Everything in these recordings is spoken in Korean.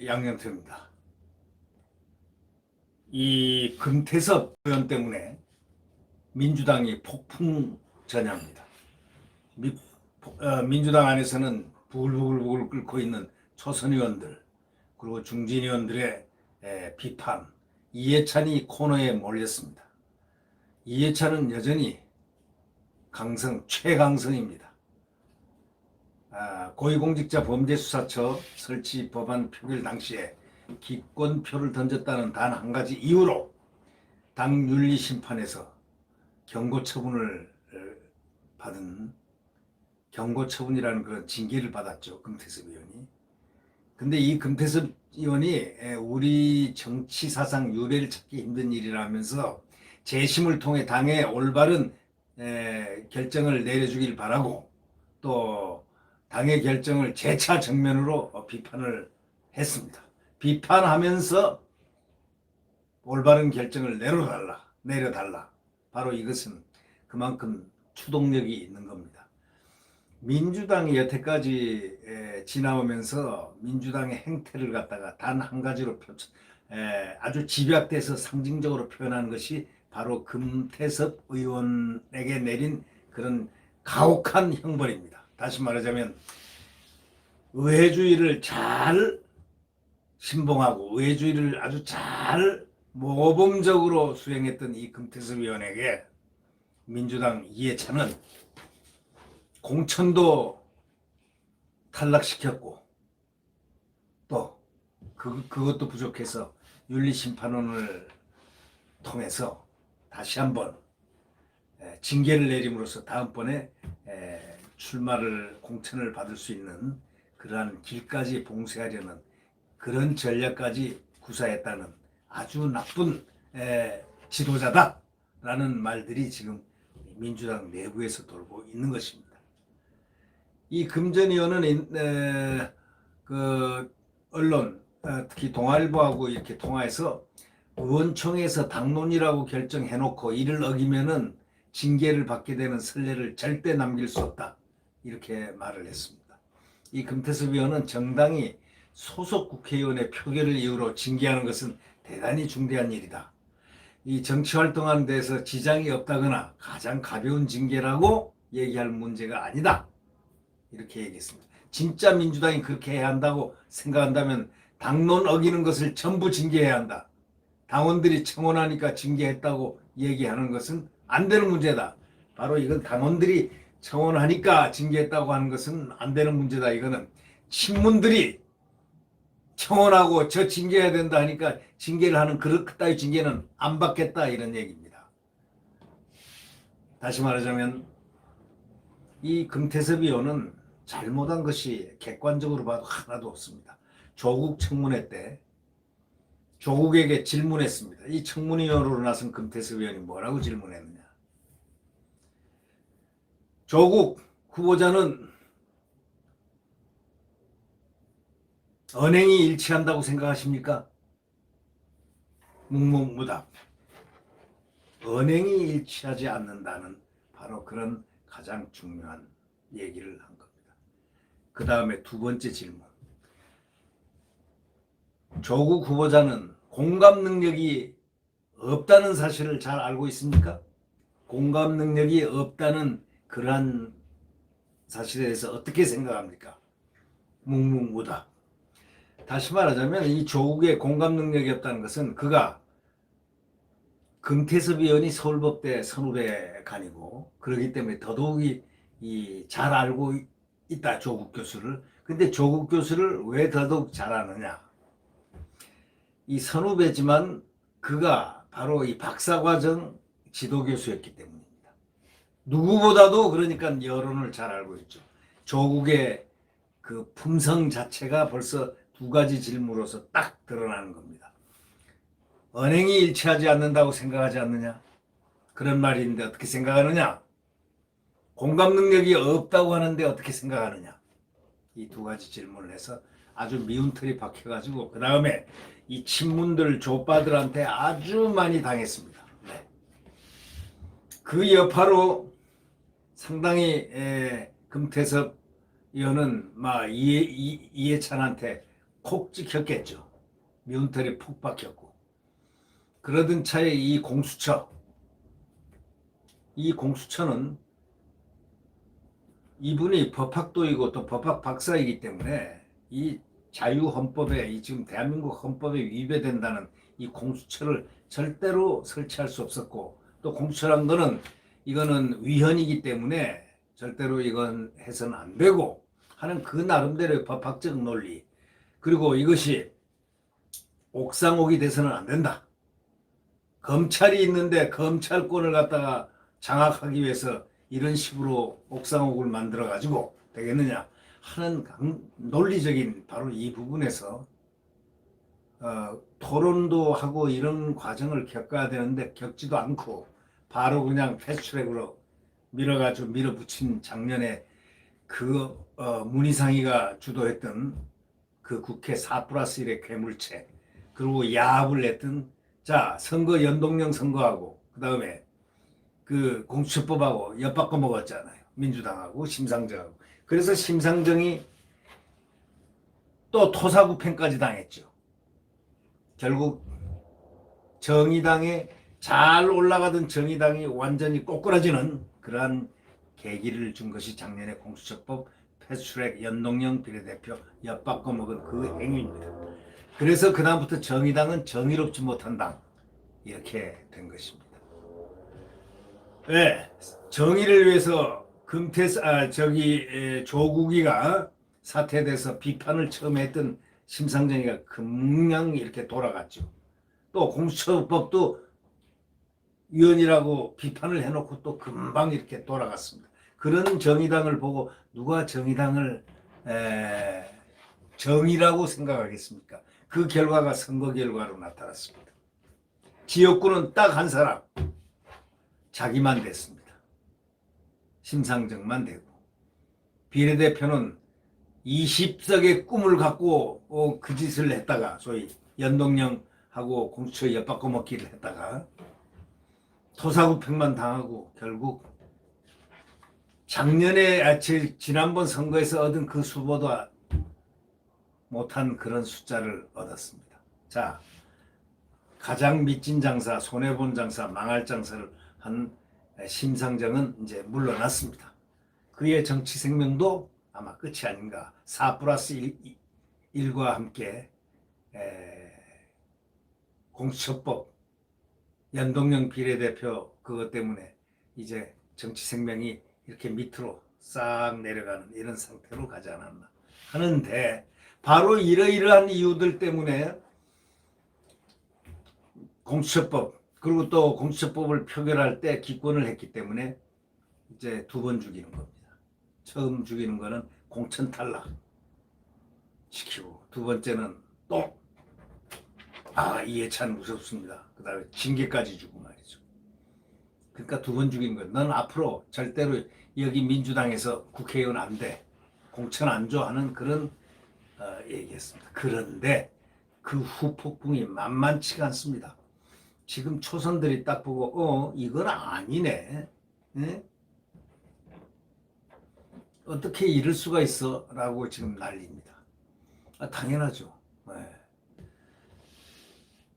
양영태입니다. 이 금태섭 의원 때문에 민주당이 폭풍 전야입니다. 민주당 안에서는 부글부글 끓고 있는 초선 의원들 그리고 중진 의원들의 비판, 이해찬이 코너에 몰렸습니다. 이해찬은 여전히 최강성입니다. 고위공직자범죄수사처 설치 법안 표결 당시에 기권표를 던졌다는 단 한 가지 이유로 당 윤리심판에서 경고처분을 받은 경고처분이라는 그런 징계를 받았죠. 금태섭 의원이. 근데 이 금태섭 의원이 우리 정치 사상 유례를 찾기 힘든 일이라면서 재심을 통해 당의 올바른 결정을 내려주길 바라고 또 당의 결정을 재차 정면으로 비판을 했습니다. 비판하면서 올바른 결정을 내려달라. 바로 이것은 그만큼 추동력이 있는 겁니다. 민주당이 여태까지 지나오면서 민주당의 행태를 갖다가 단 한 가지로 아주 집약돼서 상징적으로 표현하는 것이 바로 금태섭 의원에게 내린 그런 가혹한 형벌입니다. 다시 말하자면 의회주의를 잘 신봉하고 의회주의를 아주 잘 모범적으로 수행했던 이 금태섭 의원에게 민주당 이해찬은 공천도 탈락시켰고 또 그것도 부족해서 윤리심판원을 통해서 다시 한번 징계를 내림으로써 다음번에 공천을 받을 수 있는 그러한 길까지 봉쇄하려는 그런 전략까지 구사했다는 아주 나쁜 지도자다라는 말들이 지금 민주당 내부에서 돌고 있는 것입니다. 이 금전 의원은 그 언론 특히 동아일보하고 이렇게 통화해서 의원총회에서 당론이라고 결정해놓고 이를 어기면은 징계를 받게 되는 선례를 절대 남길 수 없다 이렇게 말을 했습니다. 이 금태섭 의원은 정당이 소속 국회의원의 표결을 이유로 징계하는 것은 대단히 중대한 일이다. 이 정치활동하는 데서 지장이 없다거나 가장 가벼운 징계라고 얘기할 문제가 아니다. 이렇게 얘기했습니다. 진짜 민주당이 그렇게 해야 한다고 생각한다면 당론 어기는 것을 전부 징계해야 한다. 당원들이 청원하니까 징계했다고 얘기하는 것은 안 되는 문제다. 바로 이건 당원들이 청원하니까 징계했다고 하는 것은 안 되는 문제다. 이거는 친문들이 청원하고 저 징계해야 된다 하니까 징계를 하는 그따위 징계는 안 받겠다 이런 얘기입니다. 다시 말하자면 이 금태섭 의원은 잘못한 것이 객관적으로 봐도 하나도 없습니다. 조국 청문회 때 조국에게 질문했습니다. 이 청문위원으로 나선 금태섭 의원이 뭐라고 질문했느냐. 조국 후보자는 언행이 일치한다고 생각하십니까? 묵묵무답. 언행이 일치하지 않는다는 바로 그런 가장 중요한 얘기를 한 겁니다. 그 다음에 두 번째 질문. 조국 후보자는 공감 능력이 없다는 사실을 잘 알고 있습니까? 공감 능력이 없다는 그러한 사실에 대해서 어떻게 생각합니까? 묵묵무답. 다시 말하자면 이 조국의 공감 능력이 없다는 것은 그가 금태섭 의원이 서울법대 선후배간이고 그렇기 때문에 더더욱이 잘 알고 있다 조국 교수를. 근데 조국 교수를 왜 더더욱 잘 아느냐. 이 선후배지만 그가 바로 이 박사과정 지도교수였기 때문입니다. 누구보다도 그러니까 여론을 잘 알고 있죠. 조국의 그 품성 자체가 벌써 두 가지 질문으로서 딱 드러나는 겁니다. 언행이 일치하지 않는다고 생각하지 않느냐? 그런 말이 있는데 어떻게 생각하느냐? 공감 능력이 없다고 하는데 어떻게 생각하느냐? 이 두 가지 질문을 해서 아주 미운 털이 박혀가지고 그 다음에 이 친문들 족바들한테 아주 많이 당했습니다. 네. 그 여파로 상당히 금태섭 의원은 이해찬한테 콕 찍혔겠죠. 미운털이 푹 박혔고. 그러던 차에 이 공수처는 이분이 법학도이고 또 법학 박사이기 때문에 이 자유헌법에, 이 지금 대한민국 헌법에 위배된다는 이 공수처를 절대로 설치할 수 없었고, 또 공수처란 거는 이거는 위헌이기 때문에 절대로 이건 해서는 안 되고 하는 그 나름대로의 법학적 논리, 그리고 이것이 옥상옥이 돼서는 안 된다. 검찰이 있는데 검찰권을 갖다가 장악하기 위해서 이런 식으로 옥상옥을 만들어 가지고 되겠느냐 하는 논리적인 바로 이 부분에서 토론도 하고 이런 과정을 겪어야 되는데 겪지도 않고 바로 그냥 패스트트랙으로 밀어가지고 밀어붙인 작년에 그 문희상이가 주도했던 그 국회 4+1의 괴물체, 그리고 야합을 냈던, 자, 선거 연동형 선거하고 그 다음에 그 공수처법하고 엿바꿔 먹었잖아요. 민주당하고 심상정하고. 그래서 심상정이 또 토사구팽까지 당했죠. 결국 정의당에 잘 올라가던 정의당이 완전히 꼬꾸라지는 그러한 계기를 준 것이 작년에 공수처법 패스트트랙 연동형 비례대표 엿바꿔 먹은 그 행위입니다. 그래서 그다음부터 정의당은 정의롭지 못한 당 이렇게 된 것입니다. 네, 정의를 위해서 조국이가 사퇴돼서 비판을 처음 했던 심상정이가 금방 이렇게 돌아갔죠. 또 공수처법도 위헌이라고 비판을 해놓고 또 금방 이렇게 돌아갔습니다. 그런 정의당을 보고 누가 정의당을 정의라고 생각하겠습니까? 그 결과가 선거 결과로 나타났습니다. 지역구는 딱 한 사람, 자기만 됐습니다. 심상정만 되고, 비례대표는 20석의 꿈을 갖고 그 짓을 했다가, 소위 연동형하고 공수처 엿바꿔 먹기를 했다가 토사구팽만 당하고 결국 작년에 지난번 선거에서 얻은 그 수보다 못한 그런 숫자를 얻었습니다. 자, 가장 미친 장사, 손해본 장사, 망할 장사를 한 심상정은 이제 물러났습니다. 그의 정치 생명도 아마 끝이 아닌가. 4+1과 함께 공수처법 연동형 비례대표 그것 때문에 이제 정치 생명이 이렇게 밑으로 싹 내려가는 이런 상태로 가지 않았나 하는데, 바로 이러이러한 이유들 때문에 공수처법, 그리고 또 공수처법을 표결할 때 기권을 했기 때문에 이제 2번 죽이는 겁니다. 처음 죽이는 거는 공천 탈락 시키고, 두 번째는 또 이해찬 무섭습니다. 그 다음에 징계까지 주고 말이죠. 그러니까 2번 죽이는 거예요. 넌 앞으로 절대로 여기 민주당에서 국회의원 안 돼, 공천 안 줘 하는 그런 얘기했습니다. 그런데 그 후폭풍이 만만치가 않습니다. 지금 초선들이 딱 보고 이건 아니네, 네? 어떻게 이럴 수가 있어 라고 지금 난리입니다. 당연하죠. 네.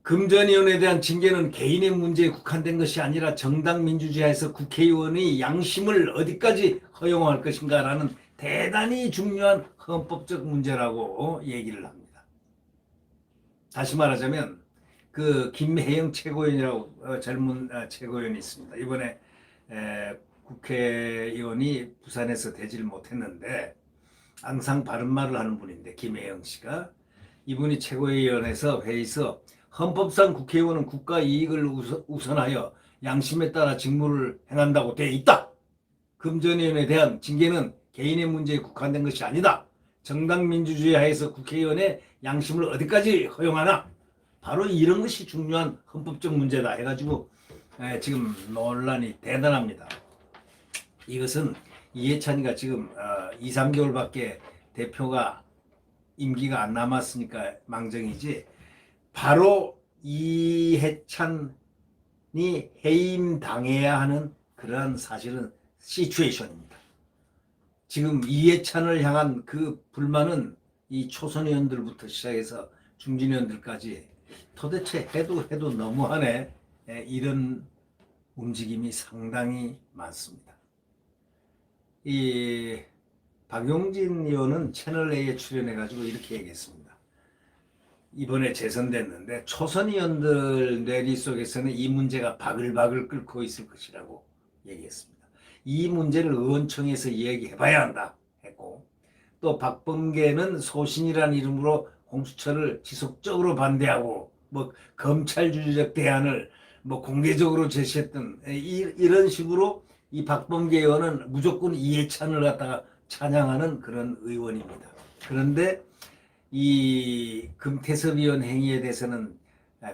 금전위원회에 대한 징계는 개인의 문제에 국한된 것이 아니라 정당 민주주의에서 국회의원의 양심을 어디까지 허용할 것인가 라는 대단히 중요한 헌법적 문제라고 얘기를 합니다. 다시 말하자면 그 김혜영 최고위원이라고 젊은 최고위원이 있습니다. 이번에 국회의원이 부산에서 되지를 못했는데 항상 바른 말을 하는 분인데, 김혜영 씨가, 이분이 최고위원회에서 회의에서 헌법상 국회의원은 국가 이익을 우선하여 양심에 따라 직무를 행한다고 되어 있다. 금전위원회에 대한 징계는 개인의 문제에 국한된 것이 아니다. 정당 민주주의 하에서 국회의원의 양심을 어디까지 허용하나? 바로 이런 것이 중요한 헌법적 문제다 해가지고 지금 논란이 대단합니다. 이것은 이해찬이가 지금 2, 3개월밖에 대표가 임기가 안 남았으니까 망정이지, 바로 이해찬이 해임당해야 하는 그러한 사실은 시츄에이션입니다. 지금 이해찬을 향한 그 불만은 이 초선 의원들부터 시작해서 중진 의원들까지 도대체 해도 너무하네. 이런 움직임이 상당히 많습니다. 이 박용진 의원은 채널A에 출연해가지고 이렇게 얘기했습니다. 이번에 재선됐는데 초선 의원들 뇌리 속에서는 이 문제가 바글바글 끓고 있을 것이라고 얘기했습니다. 이 문제를 의원총회에서 얘기해봐야 한다 했고, 또 박범계는 소신이라는 이름으로 공수처를 지속적으로 반대하고 뭐 검찰주의적 대안을 뭐 공개적으로 제시했던 이런 식으로 이 박범계 의원은 무조건 이해찬을 갖다가 찬양하는 그런 의원입니다. 그런데 이 금태섭 의원 행위에 대해서는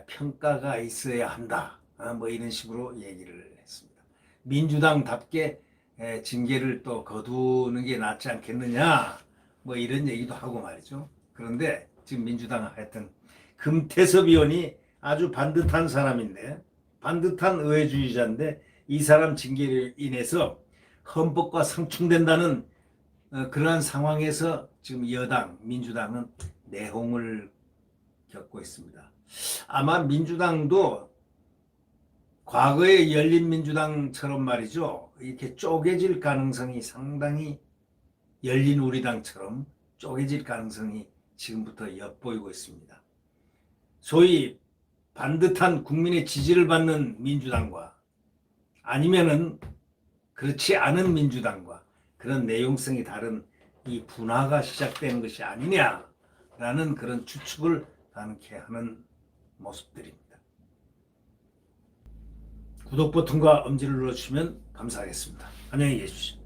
평가가 있어야 한다. 뭐 이런 식으로 얘기를 했습니다. 민주당답게 징계를 또 거두는 게 낫지 않겠느냐. 뭐 이런 얘기도 하고 말이죠. 그런데 지금 민주당 하여튼 금태섭 의원이 아주 반듯한 사람인데, 반듯한 의회주의자인데 이 사람 징계로 인해서 헌법과 상충된다는 그러한 상황에서 지금 여당 민주당은 내홍을 겪고 있습니다. 아마 민주당도 과거의 열린민주당처럼 말이죠, 이렇게 쪼개질 가능성이 상당히, 열린우리당처럼 쪼개질 가능성이 지금부터 엿보이고 있습니다. 소위 반듯한 국민의 지지를 받는 민주당과 아니면은 그렇지 않은 민주당과 그런 내용성이 다른 이 분화가 시작되는 것이 아니냐라는 그런 추측을 가능케 하는 모습들입니다. 구독 버튼과 엄지를 눌러주시면 감사하겠습니다. 안녕히 계십시오.